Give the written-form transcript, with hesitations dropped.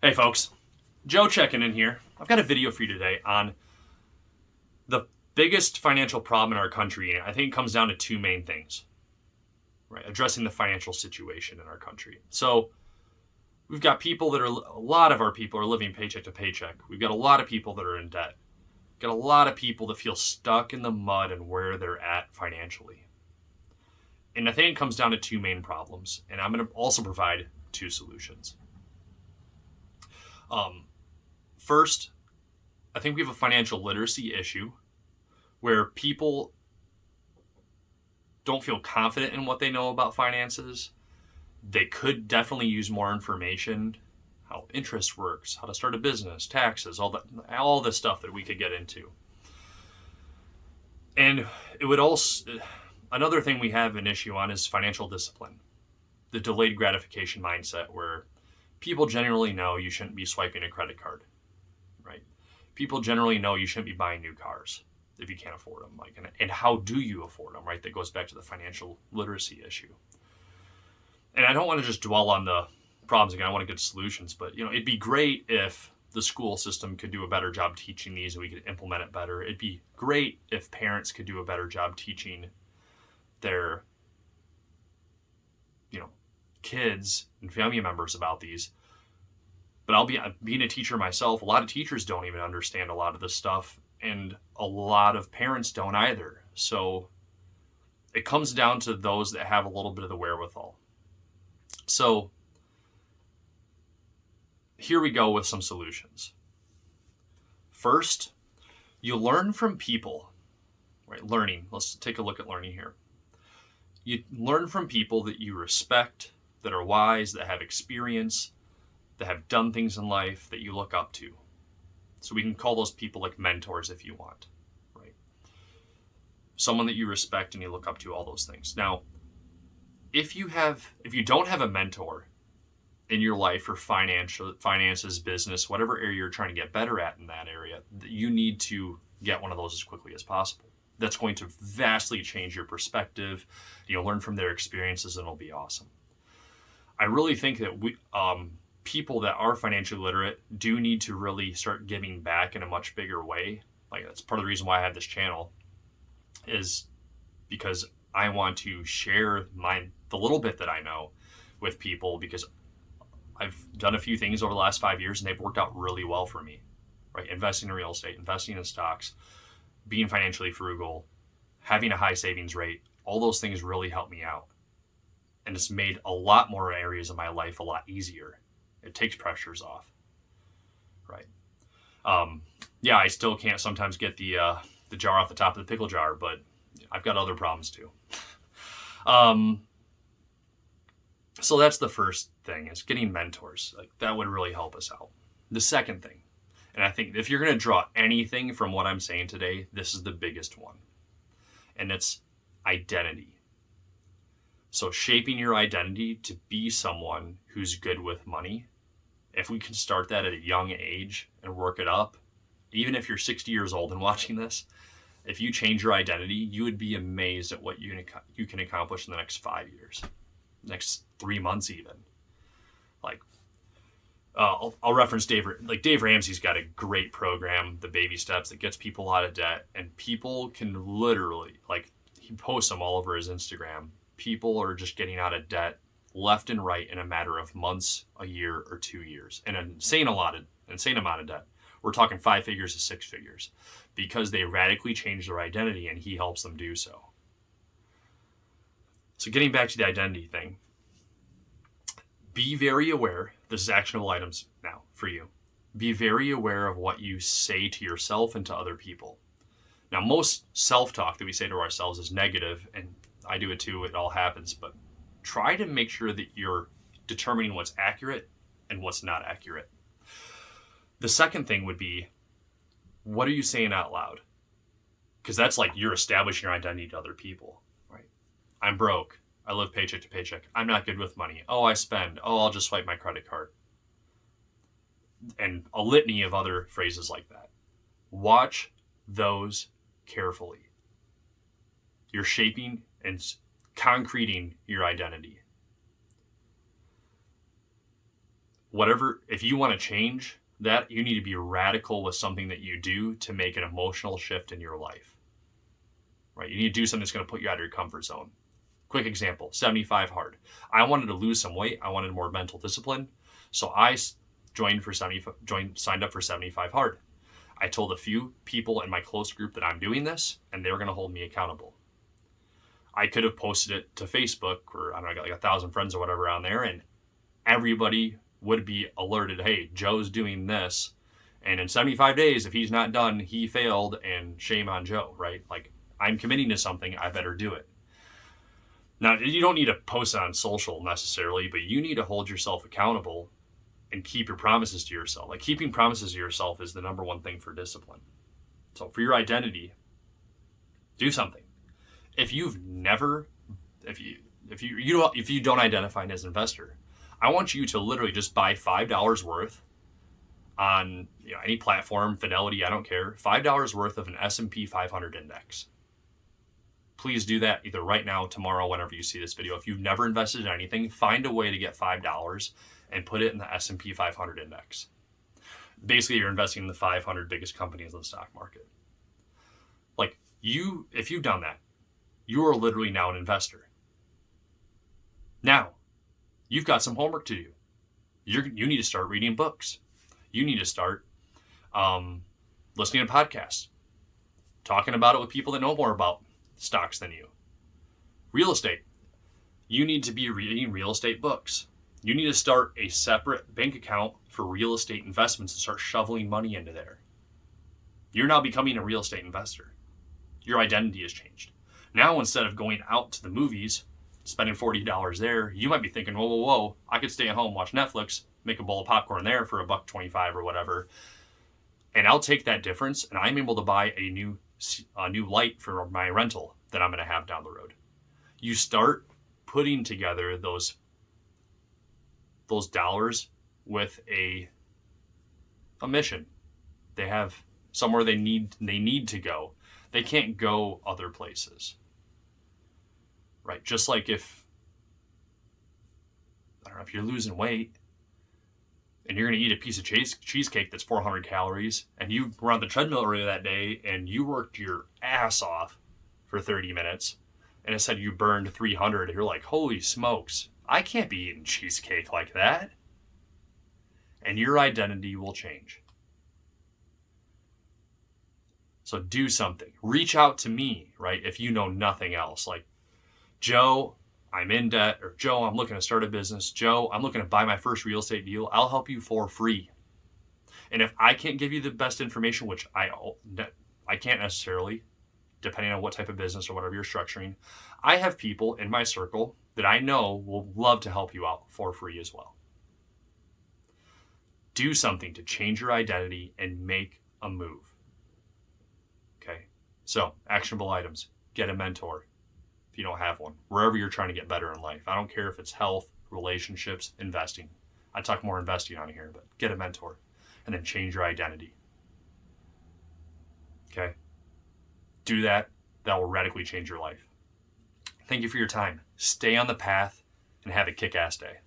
Hey folks, Joe checking in here. I've got a video for you today on the biggest financial problem in our country, and I think it comes down to two main things, right? Addressing the financial situation in our country. So we've got a lot of our people are living paycheck to paycheck. We've got a lot of people that are in debt. We've got a lot of people that feel stuck in the mud and where they're at financially. And I think it comes down to two main problems, and I'm going to also provide two solutions. First, I think we have a financial literacy issue where people don't feel confident in what they know about finances. They could definitely use more information, how interest works, how to start a business, taxes, all the stuff that we could get into. And it would also, another thing we have an issue on is financial discipline, the delayed gratification mindset where people generally know you shouldn't be swiping a credit card, right? People generally know you shouldn't be buying new cars if you can't afford them. And how do you afford them, right? That goes back to the financial literacy issue. And I don't want to just dwell on the problems again. I want to get solutions, but it'd be great if the school system could do a better job teaching these and we could implement it better. It'd be great if parents could do a better job teaching their kids and family members about these. But being a teacher myself, a lot of teachers don't even understand a lot of this stuff, and a lot of parents don't either. So it comes down to those that have a little bit of the wherewithal. So here we go with some solutions. First, you learn from people, right? Learning. Let's take a look at learning here. You learn from people that you respect, that are wise, that have experience, that have done things in life that you look up to. So we can call those people like mentors if you want, right? Someone that you respect and you look up to, all those things. Now, if you don't have a mentor in your life for finances, business, whatever area you're trying to get better at in that area, you need to get one of those as quickly as possible. That's going to vastly change your perspective. You'll learn from their experiences and it'll be awesome. I really think that people that are financially literate do need to really start giving back in a much bigger way. Like, that's part of the reason why I have this channel, is because I want to share the little bit that I know with people, because I've done a few things over the last 5 years and they've worked out really well for me, right? Investing in real estate, investing in stocks, being financially frugal, having a high savings rate, all those things really help me out. And it's made a lot more areas of my life a lot easier. It takes pressures off, right? I still can't sometimes get the jar off the top of the pickle jar, but I've got other problems too. So that's the first thing, is getting mentors. Like, that would really help us out. The second thing, and I think if you're going to draw anything from what I'm saying today, this is the biggest one, and it's identity. So shaping your identity to be someone who's good with money, if we can start that at a young age and work it up, even if you're 60 years old and watching this, if you change your identity, you would be amazed at what you can accomplish in the next 5 years, next 3 months even. Like, I'll reference Dave Ramsey's got a great program, The Baby Steps, that gets people out of debt, and people can literally, like, he posts them all over his Instagram. People are just getting out of debt left and right in a matter of months, a year, or 2 years. An insane amount of debt. We're talking 5 figures to 6 figures, because they radically change their identity and he helps them do so. So getting back to the identity thing, be very aware. This is actionable items now for you. Be very aware of what you say to yourself and to other people. Now, most self-talk that we say to ourselves is negative, and I do it too. It all happens, but try to make sure that you're determining what's accurate and what's not accurate. The second thing would be, what are you saying out loud? Because that's like you're establishing your identity to other people, right? I'm broke. I live paycheck to paycheck. I'm not good with money. Oh, I spend. Oh, I'll just swipe my credit card. And a litany of other phrases like that. Watch those carefully. You're shaping and concreting your identity. whatever, if you want to change that, you need to be radical with something that you do to make an emotional shift in your life, right? You need to do something that's going to put you out of your comfort zone. Quick example, 75 hard. I wanted to lose some weight. I wanted more mental discipline. So I signed up for 75 hard. I told a few people in my close group that I'm doing this, and they were going to hold me accountable. I could have posted it to Facebook, or I don't know, I got like 1,000 friends or whatever on there, and everybody would be alerted, hey, Joe's doing this, and in 75 days, if he's not done, he failed, and shame on Joe, right? Like, I'm committing to something, I better do it. Now, you don't need to post it on social necessarily, but you need to hold yourself accountable and keep your promises to yourself. Like, keeping promises to yourself is the number one thing for discipline. So for your identity, do something. If you don't identify as an investor, I want you to literally just buy $5 worth on any platform, Fidelity, I don't care, $5 worth of an S&P 500 index. Please do that either right now, tomorrow, whenever you see this video. If you've never invested in anything, find a way to get $5 and put it in the S&P 500 index. Basically, you're investing in the 500 biggest companies in the stock market. Like, if you've done that, you are literally now an investor. Now, you've got some homework to do. You need to start reading books. You need to start listening to podcasts, talking about it with people that know more about stocks than you. Real estate. You need to be reading real estate books. You need to start a separate bank account for real estate investments and start shoveling money into there. You're now becoming a real estate investor. Your identity has changed. Now, instead of going out to the movies, spending $40 there, you might be thinking, whoa, I could stay at home, watch Netflix, make a bowl of popcorn there for $1.25 or whatever. And I'll take that difference and I'm able to buy a new light for my rental that I'm going to have down the road. You start putting together those dollars with a mission. They have somewhere they need to go. They can't go other places. Right? Just like if you're losing weight and you're going to eat a piece of cheesecake that's 400 calories and you were on the treadmill earlier that day and you worked your ass off for 30 minutes and it said you burned 300, you're like, holy smokes, I can't be eating cheesecake like that. And your identity will change. So do something. Reach out to me, right? If you know nothing else. Like, Joe, I'm in debt, or Joe, I'm looking to start a business. Joe, I'm looking to buy my first real estate deal. I'll help you for free. And if I can't give you the best information, which I can't necessarily, depending on what type of business or whatever you're structuring, I have people in my circle that I know will love to help you out for free as well. Do something to change your identity and make a move. Okay, so actionable items. Get a mentor if you don't have one, wherever you're trying to get better in life. I don't care if it's health, relationships, investing. I talk more investing on here, but get a mentor and then change your identity. Okay, do that. That will radically change your life. Thank you for your time. Stay on the path and have a kick-ass day.